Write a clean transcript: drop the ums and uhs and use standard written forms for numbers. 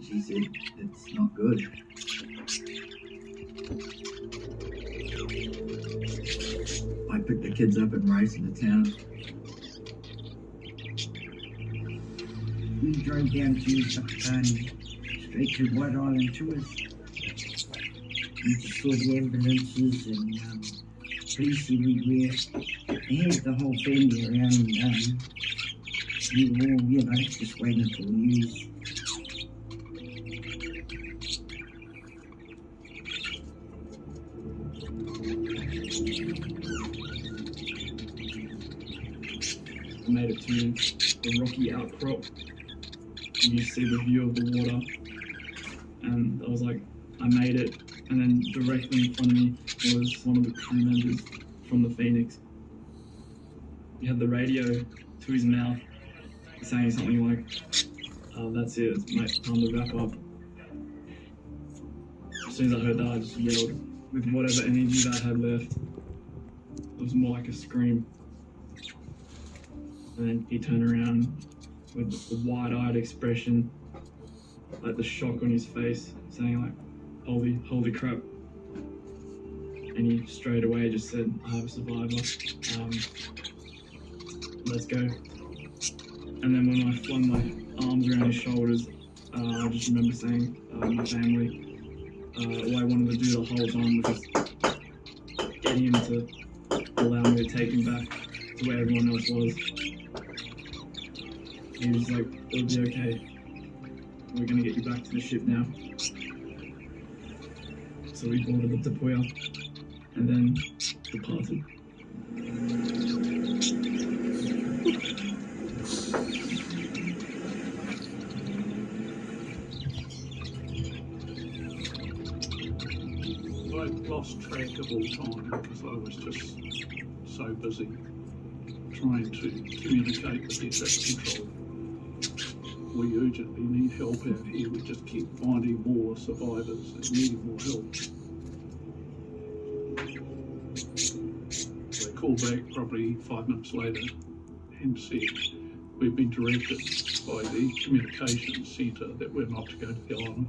She said it's not good. I picked the kids up and raced into town. We drove down to straight to White Island Tours. We just saw the ambulances and police everywhere. They had the whole family around. We were all, just waiting for the news. I made it to the rocky outcrop. You see the view of the water, and I was like, I made it. And then directly in front of me was one of the crew members from the Phoenix. He had the radio to his mouth, saying something like, "That's it, mate, time to wrap up." As soon as I heard that, I just yelled with whatever energy that I had left. It was more like a scream. And then he turned around with a wide-eyed expression, like the shock on his face, saying like, holy crap. And he straight away just said, "I have a survivor, let's go." And then when I flung my arms around his shoulders, I just remember saying, my family, what I wanted to do the whole time was just get him to allow me to take him back to where everyone else was. He was like, "It'll be okay. We're gonna get you back to the ship now." So we boarded the Tapuya and then departed. I lost track of all time because I was just so busy trying to communicate with the air control. We urgently need help out here. We just keep finding more survivors and needing more help. They called back probably 5 minutes later and said, "We've been directed by the communications centre that we're not to go to the island."